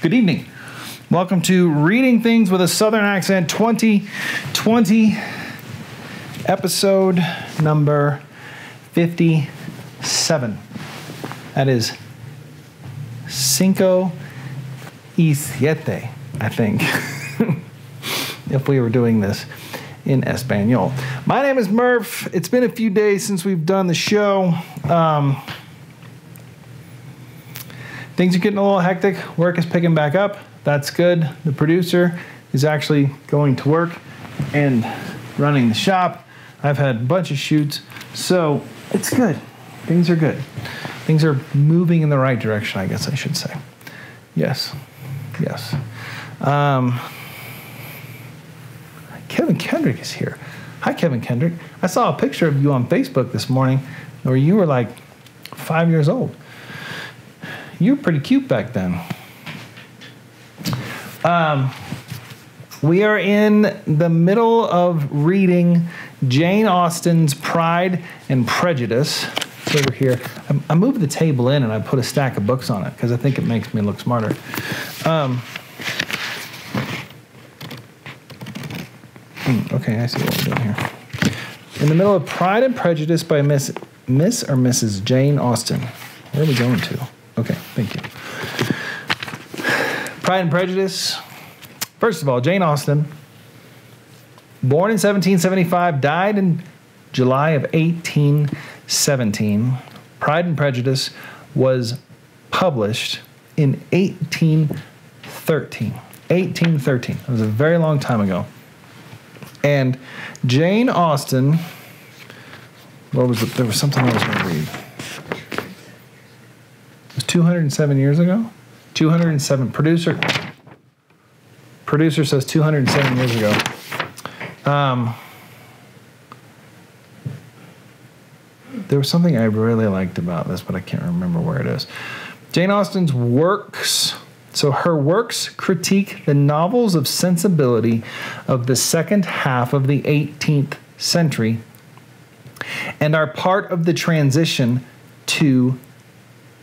Good evening. Welcome to Reading Things with a Southern Accent 2020, episode number 57. That is Cinco y Siete, I think, if we were doing this in Espanol. My name is Murph. It's been a few days since we've done the show. Things are getting a little hectic. Work is picking back up. That's good. The producer is actually going to work and running the shop. I've had a bunch of shoots, so it's good. Things are good. Things are moving in the right direction, I guess I should say. Yes. Kevin Kendrick is here. Hi, Kevin Kendrick. I saw a picture of you on Facebook this morning where you were like 5 years old. You were pretty cute back then. We are in the middle of reading Jane Austen's Pride and Prejudice. It's over here. I moved the table in and I put a stack of books on it because I think it makes me look smarter. Okay, I see what we're doing here. In the middle of Pride and Prejudice by Miss or Mrs. Jane Austen. Where are we going to? Okay, thank you. Pride and Prejudice. First of all, Jane Austen, born in 1775, died in July of 1817. Pride and Prejudice was published in 1813. 1813. It was a very long time ago. And Jane Austen, what was it? There was something I was going to read. It was 207 years ago? 207. Producer says 207 years ago. There was something I really liked about this, but I can't remember where it is. Jane Austen's works. So her works critique the novels of sensibility of the second half of the 18th century and are part of the transition to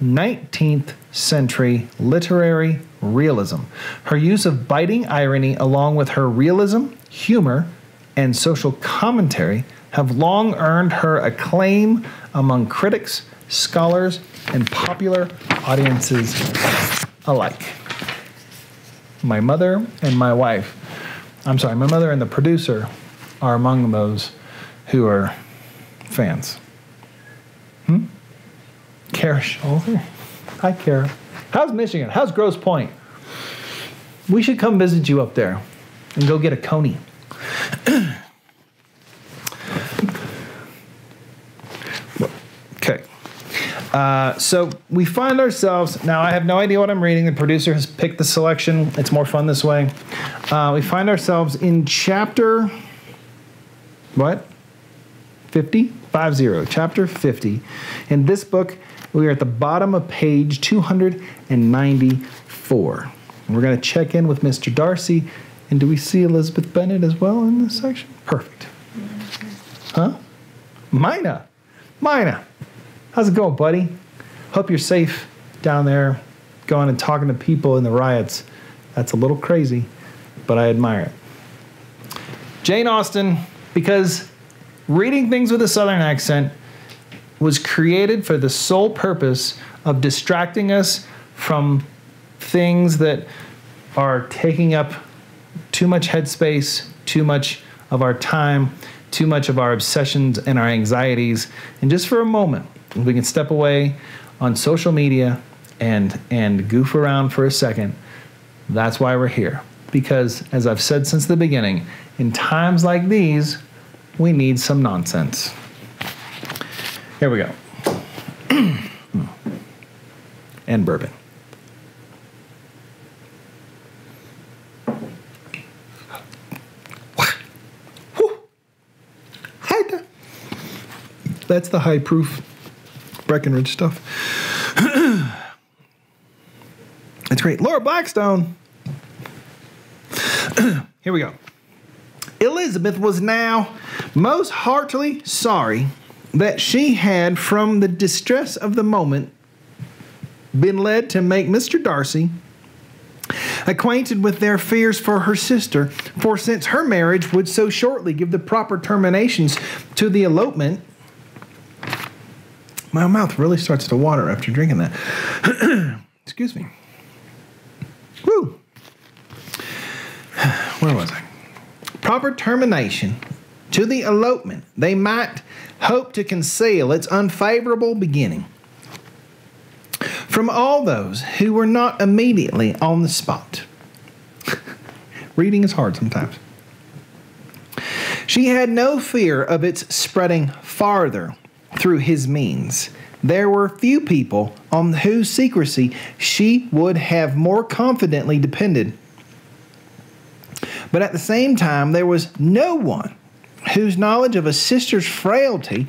19th century literary realism. Her use of biting irony along with her realism, humor, and social commentary have long earned her acclaim among critics, scholars, and popular audiences alike. My mother and my wife, my mother and the producer are among those who are fans. Kara Scholzer. Hi, Kara. How's Michigan? How's Grosse Pointe? We should come visit you up there and go get a coney. Okay. So we find ourselves, now I have no idea what I'm reading. The producer has picked the selection. It's more fun this way. We find ourselves in chapter, what? 50? 50. Chapter 50. In this book, we are at the bottom of page 294. And we're going to check in with Mr. Darcy. And do we see Elizabeth Bennett as well in this section? Perfect. Huh? Mina. How's it going, buddy? Hope you're safe down there going and talking to people in the riots. That's a little crazy, but I admire it. Jane Austen, because Reading Things with a Southern Accent was created for the sole purpose of distracting us from things that are taking up too much headspace, too much of our time, too much of our obsessions and our anxieties. And just for a moment, we can step away on social media and goof around for a second. That's why we're here. Because, as I've said since the beginning, in times like these, we need some nonsense. Here we go. And bourbon. That's the high proof Breckenridge stuff. It's great. Laura Blackstone. Here we go. Elizabeth was now most heartily sorry that she had, from the distress of the moment, been led to make Mr. Darcy acquainted with their fears for her sister, for since her marriage would so shortly give the proper terminations to the elopement. My mouth really starts to water after drinking that. Excuse me. Woo! Where was I? Proper termination to the elopement, they might hope to conceal its unfavorable beginning from all those who were not immediately on the spot. Reading is hard sometimes. She had no fear of its spreading farther through his means. There were few people on whose secrecy she would have more confidently depended. But at the same time, there was no one whose knowledge of a sister's frailty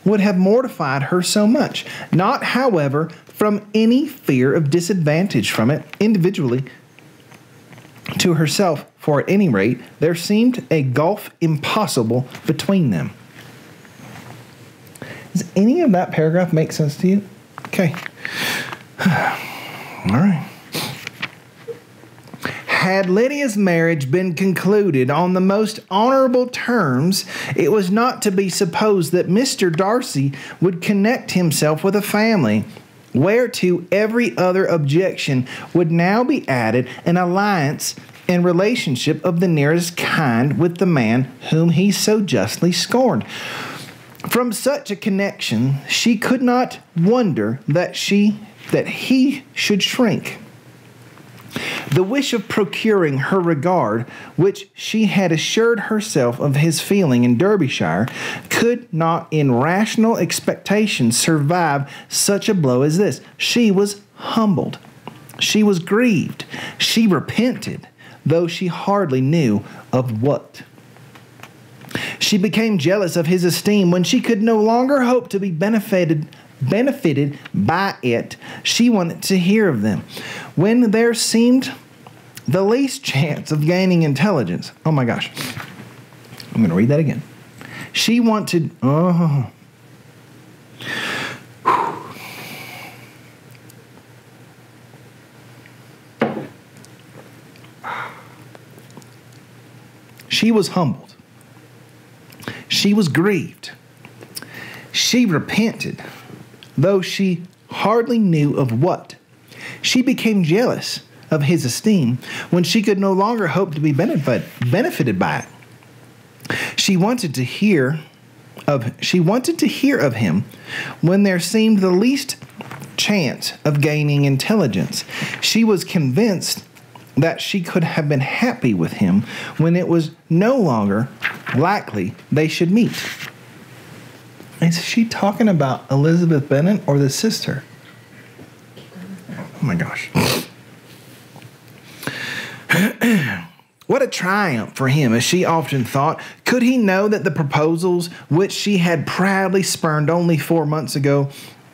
would have mortified her so much. Not, however, from any fear of disadvantage from it individually to herself, for at any rate, there seemed a gulf impossible between them. Does any of that paragraph make sense to you? Okay. All right. Had Lydia's marriage been concluded on the most honorable terms, it was not to be supposed that Mr. Darcy would connect himself with a family whereto every other objection would now be added, an alliance and relationship of the nearest kind with the man whom he so justly scorned. From such a connection, she could not wonder that he should shrink. The wish of procuring her regard, which she had assured herself of his feeling in Derbyshire, could not in rational expectation survive such a blow as this. She was humbled. She was grieved. She repented, though she hardly knew of what. She became jealous of his esteem when she could no longer hope to be benefited by it. She wanted to hear of them. When there seemed the least chance of gaining intelligence. Oh my gosh. I'm going to read that again. She wanted... She was humbled. She was grieved. She repented, though she hardly knew of what. She became jealous of his esteem when she could no longer hope to be benefited by it. She wanted to hear of him when there seemed the least chance of gaining intelligence. She was convinced that she could have been happy with him when it was no longer likely they should meet. Is she talking about Elizabeth Bennett or the sister? Oh my gosh. What a triumph for him, as she often thought. Could he know that the proposals which she had proudly spurned only 4 months ago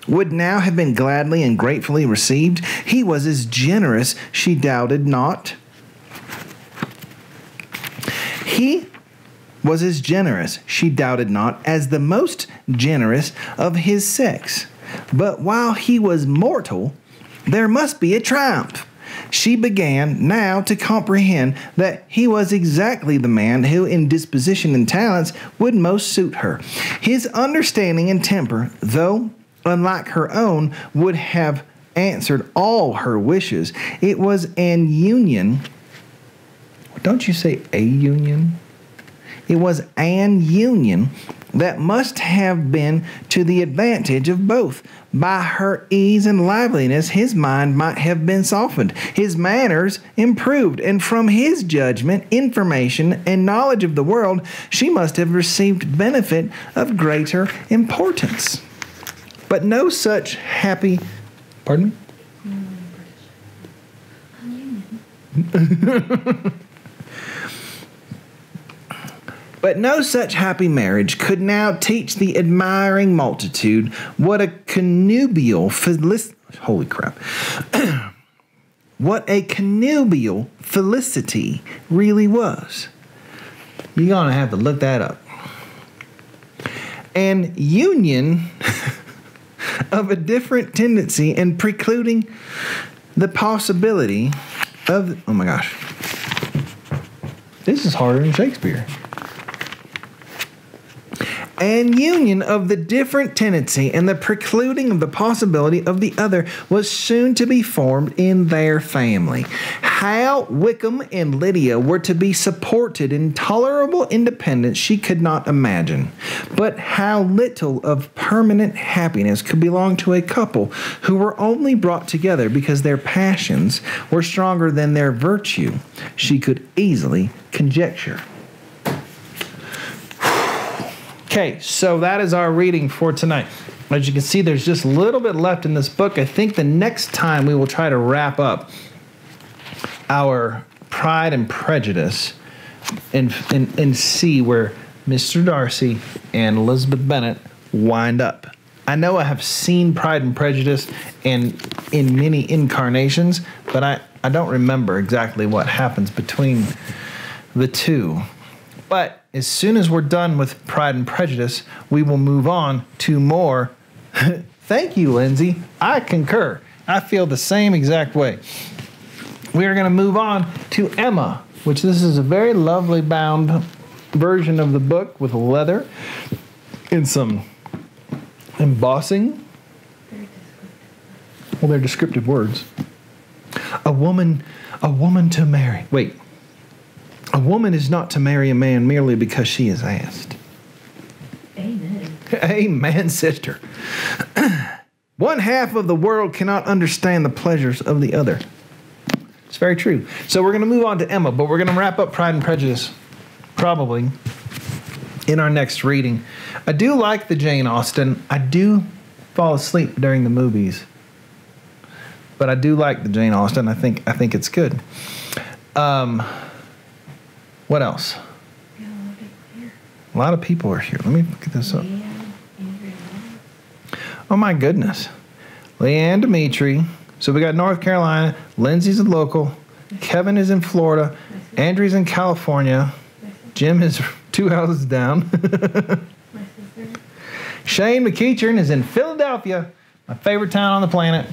would now have been gladly and gratefully received? He was as generous, she doubted not. He was as generous, she doubted not, as the most generous of his sex. But while he was mortal, there must be a triumph. She began now to comprehend that he was exactly the man who, in disposition and talents, would most suit her. His understanding and temper, though unlike her own, would have answered all her wishes. It was an union. Don't you say a union? It was an union that must have been to the advantage of both. By her ease and liveliness, his mind might have been softened, his manners improved, and from his judgment, information, and knowledge of the world, she must have received benefit of greater importance. But no such happy... Pardon me? But no such happy marriage could now teach the admiring multitude what a connubial what a connubial felicity really was. You're going to have to look that up. An union of a different tendency and precluding the possibility oh my gosh. This is harder than Shakespeare. And union of the different tendency and the precluding of the possibility of the other was soon to be formed in their family. How Wickham and Lydia were to be supported in tolerable independence she could not imagine. But how little of permanent happiness could belong to a couple who were only brought together because their passions were stronger than their virtue, she could easily conjecture. Okay, so that is our reading for tonight. As you can see, there's just a little bit left in this book. I think the next time we will try to wrap up our Pride and Prejudice and see where Mr. Darcy and Elizabeth Bennett wind up. I know I have seen Pride and Prejudice in many incarnations, but I don't remember exactly what happens between the two. But as soon as we're done with Pride and Prejudice, we will move on to more. Thank you, Lindsay. I concur. I feel the same exact way. We are going to move on to Emma, which this is a very lovely bound version of the book with leather and some embossing. Well, they're descriptive words. A woman to marry. Wait. A woman is not to marry a man merely because she is asked. Amen. Amen, sister. One half of the world cannot understand the pleasures of the other. It's very true. So we're going to move on to Emma, but we're going to wrap up Pride and Prejudice probably in our next reading. I do like the Jane Austen. I do fall asleep during the movies, but I do like the Jane Austen. I think it's good. What else? A lot of people are here. Let me look this up. Oh my goodness. Leanne Dimitri. So we got North Carolina. Lindsay's a local. Kevin is in Florida. Andrew's in California. Jim is 2 houses down. Shane McEachern is in Philadelphia, my favorite town on the planet.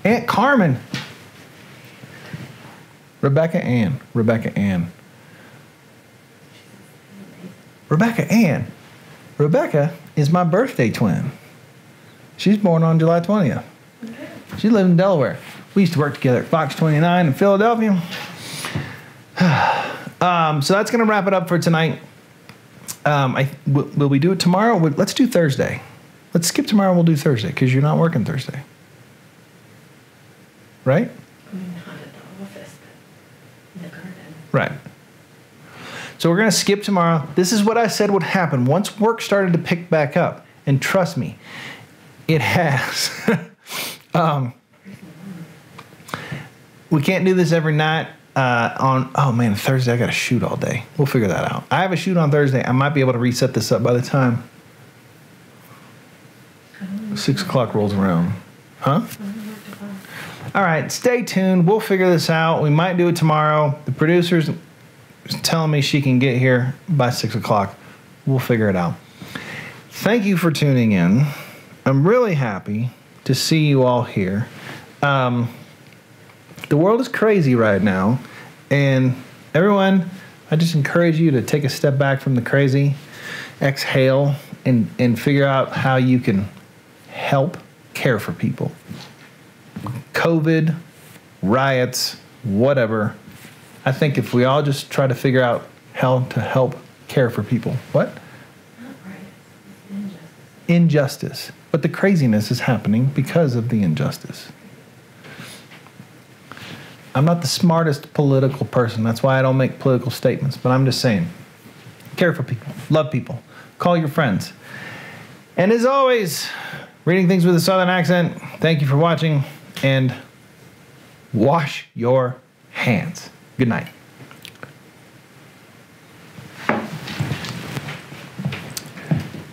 Aunt Carmen. Rebecca Ann. Rebecca is my birthday twin. She's born on July 20th. She lived in Delaware. We used to work together at Fox 29 in Philadelphia. So that's going to wrap it up for tonight. Will we do it tomorrow? Let's do Thursday. Let's skip tomorrow. We'll do Thursday because you're not working Thursday. Right? Not at the office, but in the garden. Right. So we're going to skip tomorrow. This is what I said would happen once work started to pick back up. And trust me, it has. We can't do this every night Thursday I got to shoot all day. We'll figure that out. I have a shoot on Thursday. I might be able to reset this up by the time 6 o'clock rolls around. Huh? All right, stay tuned. We'll figure this out. We might do it tomorrow. The producer's telling me she can get here by 6 o'clock. We'll figure it out. Thank you for tuning in. I'm really happy to see you all here. The world is crazy right now. And everyone, I just encourage you to take a step back from the crazy, exhale, and figure out how you can help care for people. COVID, riots, whatever. I think if we all just try to figure out how to help care for people. What? Not riots. It's Injustice. But the craziness is happening because of the injustice. I'm not the smartest political person. That's why I don't make political statements. But I'm just saying, care for people. Love people. Call your friends. And as always, reading things with a southern accent, thank you for watching. And wash your hands. Good night.